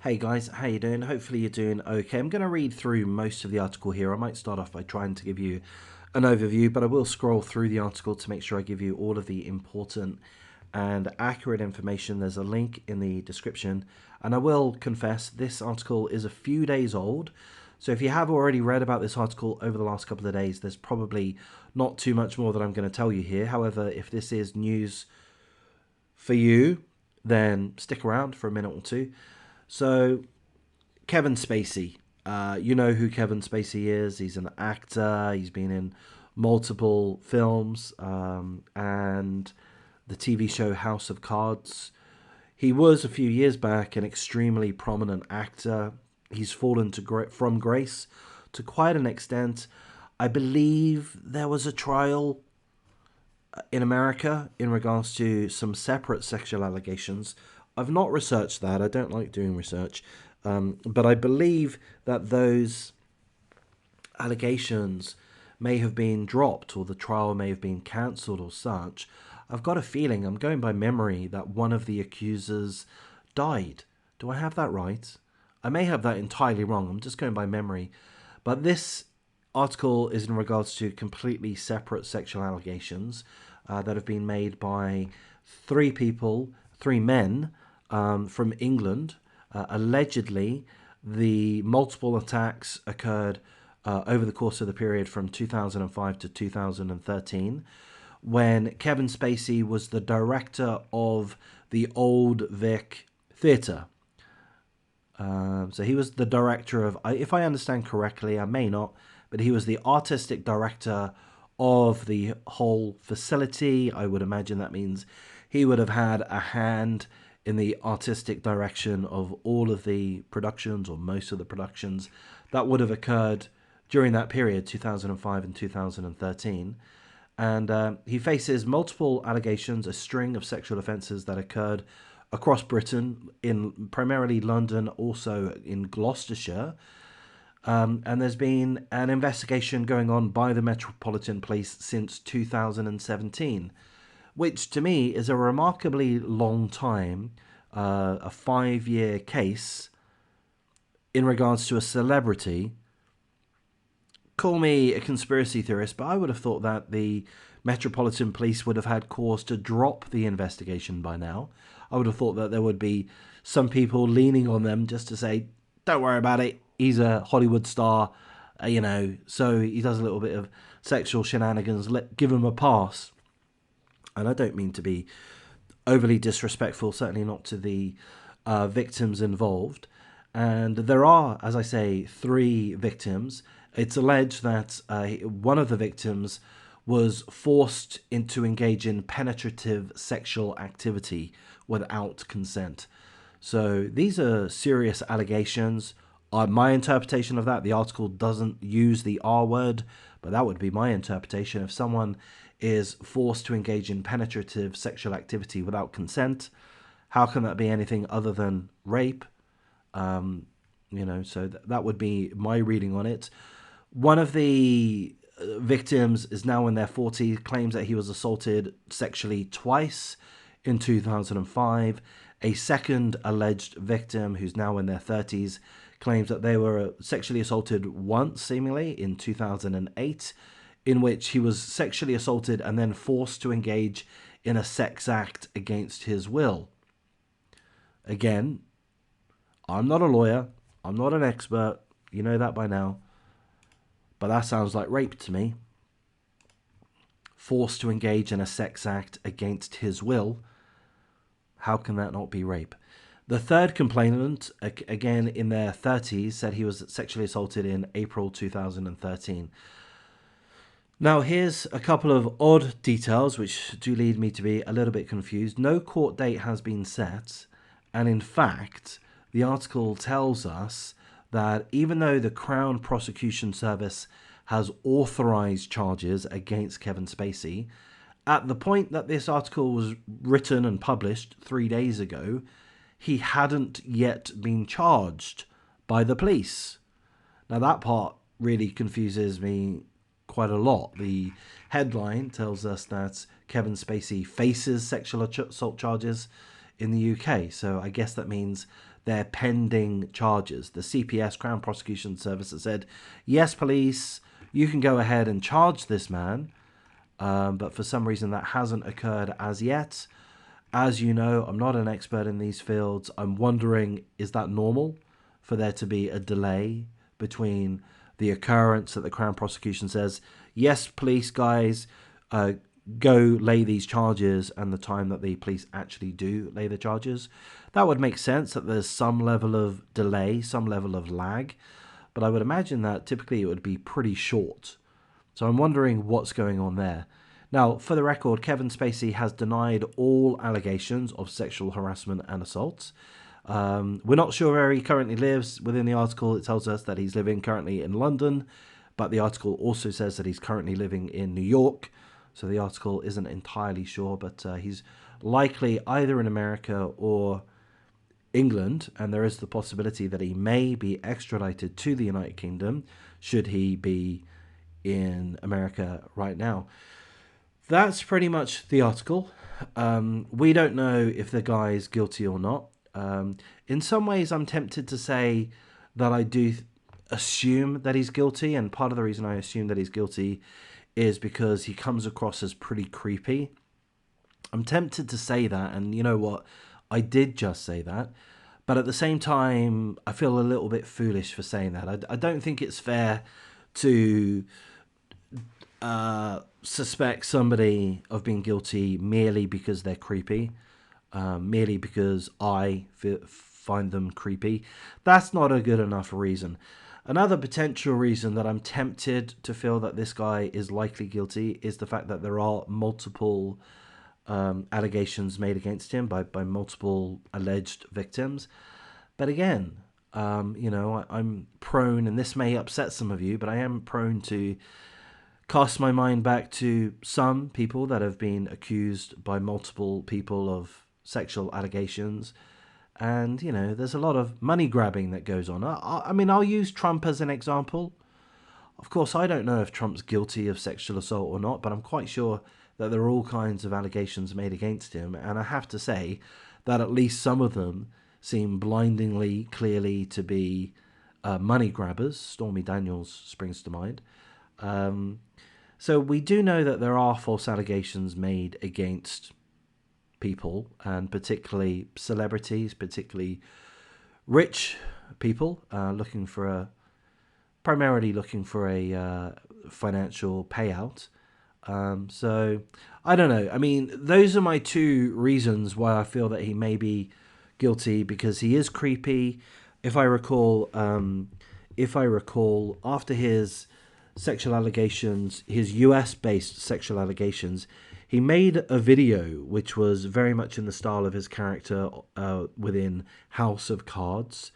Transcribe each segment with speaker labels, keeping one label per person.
Speaker 1: Hey guys, how you doing? Hopefully you're doing okay. I'm going to read through most of the article here. I might start off by trying to give you an overview, but I will scroll through the article to make sure I give you all of the important and accurate information. There's a link in the description, and I will confess this article is a few days old. So if you have already read about this article over the last couple of days, there's probably not too much more that I'm going to tell you here. However, if this is news for you, then stick around for a minute or two. So, Kevin Spacey. You know who Kevin Spacey is. He's an actor. He's been in multiple films and the TV show House of Cards. He was, a few years back, an extremely prominent actor. He's fallen from grace to quite an extent. I believe there was a trial in America in regards to some separate sexual allegations. I've not researched that. I don't like doing research. But I believe that those allegations may have been dropped or the trial may have been cancelled or such. I've got a feeling, I'm going by memory, that one of the accusers died. Do I have that right? I may have that entirely wrong. I'm just going by memory. But this article is in regards to completely separate sexual allegations that have been made by three men from England. Allegedly, the multiple attacks occurred over the course of the period from 2005 to 2013, when Kevin Spacey was the director of the Old Vic Theatre. So he was the director of, if I understand correctly, I may not, but he was the artistic director of the whole facility. I would imagine that means he would have had a hand in the artistic direction of all of the productions, or most of the productions that would have occurred during that period, 2005 and 2013. And he faces multiple allegations, a string of sexual offences that occurred across Britain, in primarily London, also in Gloucestershire. And there's been an investigation going on by the Metropolitan Police since 2017, which to me is a remarkably long time, a 5-year case in regards to a celebrity. Call me a conspiracy theorist, but I would have thought that the Metropolitan Police would have had cause to drop the investigation by now. I would have thought that there would be some people leaning on them just to say, don't worry about it, he's a Hollywood star, so he does a little bit of sexual shenanigans, give him a pass. And I don't mean to be overly disrespectful, certainly not to the victims involved. And there are, as I say, 3 victims. It's alleged that one of the victims was forced to engage in penetrative sexual activity without consent. So these are serious allegations. My interpretation of that, the article doesn't use the R word, but that would be my interpretation. If someone is forced to engage in penetrative sexual activity without consent, how can that be anything other than rape? So that would be my reading on it. One of the victims is now in their 40s, claims that he was assaulted sexually twice in 2005. A second alleged victim, who's now in their 30s, claims that they were sexually assaulted once, seemingly, in 2008, in which he was sexually assaulted and then forced to engage in a sex act against his will. Again, I'm not a lawyer, I'm not an expert, you know that by now, but that sounds like rape to me. Forced to engage in a sex act against his will. How can that not be rape? The third complainant, again in their 30s, said he was sexually assaulted in April 2013. Now, here's a couple of odd details which do lead me to be a little bit confused. No court date has been set, and in fact, the article tells us that even though the Crown Prosecution Service has authorised charges against Kevin Spacey, at the point that this article was written and published 3 days ago, he hadn't yet been charged by the police. Now that part really confuses me quite a lot. The headline tells us that Kevin Spacey faces sexual assault charges in the UK, so I guess that means their pending charges. The CPS, Crown Prosecution Service, has said, yes, police, you can go ahead and charge this man. But for some reason that hasn't occurred as yet. As you know, I'm not an expert in these fields. I'm wondering, is that normal for there to be a delay between the occurrence that the Crown Prosecution says, yes, police guys, go lay these charges, and the time that the police actually do lay the charges? That would make sense, that there's some level of delay, some level of lag. But I would imagine that typically it would be pretty short. So I'm wondering what's going on there. Now, for the record, Kevin Spacey has denied all allegations of sexual harassment and assault. We're not sure where he currently lives. Within the article, it tells us that he's living currently in London, but the article also says that he's currently living in New York. So the article isn't entirely sure, but he's likely either in America or England, and there is the possibility that he may be extradited to the United Kingdom should he be in America right now. That's pretty much the article. We don't know if the guy is guilty or not. In some ways, I'm tempted to say that I do assume that he's guilty, and part of the reason I assume that he's guilty is because he comes across as pretty creepy. I'm tempted to say that, and you know what? I did just say that. But at the same time, I feel a little bit foolish for saying that. I don't think it's fair to suspect somebody of being guilty merely because they're creepy, merely because I find them creepy. That's not a good enough reason. Another potential reason that I'm tempted to feel that this guy is likely guilty is the fact that there are multiple allegations made against him by multiple alleged victims. But again, I'm prone, and this may upset some of you, but I am prone to cast my mind back to some people that have been accused by multiple people of sexual allegations. And, there's a lot of money grabbing that goes on. I mean, I'll use Trump as an example. Of course, I don't know if Trump's guilty of sexual assault or not, but I'm quite sure that there are all kinds of allegations made against him. And I have to say that at least some of them seem blindingly clearly to be money grabbers. Stormy Daniels springs to mind. So we do know that there are false allegations made against people, and particularly celebrities, particularly rich people, primarily looking for a financial payout. So I don't know. I mean, those are my two reasons why I feel that he may be guilty, because he is creepy. If I recall, after his sexual allegations, his US-based sexual allegations, he made a video which was very much in the style of his character within House of Cards.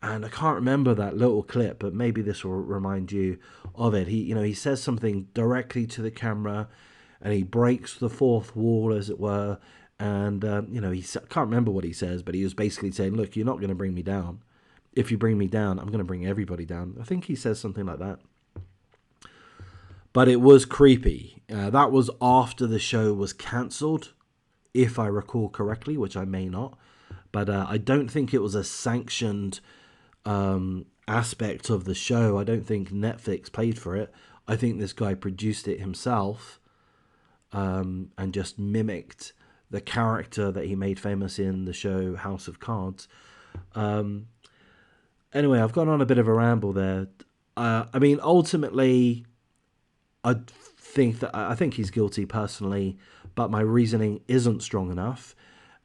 Speaker 1: And I can't remember that little clip, but maybe this will remind you of it. He says something directly to the camera, and he breaks the fourth wall, as it were. And, I can't remember what he says, but he was basically saying, look, you're not going to bring me down. If you bring me down, I'm going to bring everybody down. I think he says something like that. But it was creepy. That was after the show was cancelled, if I recall correctly, which I may not. But I don't think it was a sanctioned aspect of the show. I don't think Netflix paid for it. I think this guy produced it himself and just mimicked the character that he made famous in the show House of Cards. Anyway, I've gone on a bit of a ramble there. I mean, ultimately, I think he's guilty personally, but my reasoning isn't strong enough,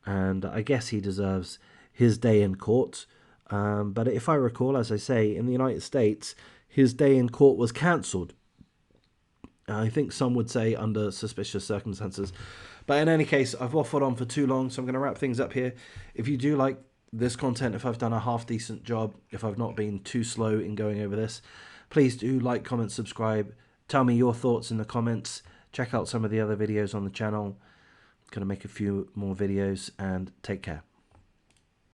Speaker 1: and I guess he deserves his day in court. But if I recall, as I say, in the United States, his day in court was cancelled. I think some would say under suspicious circumstances. But in any case, I've waffled on for too long, so I'm going to wrap things up here. If you do like this content, if I've done a half-decent job, if I've not been too slow in going over this, please do like, comment, subscribe. Tell me your thoughts in the comments. Check out some of the other videos on the channel. I'm going to make a few more videos, and take care.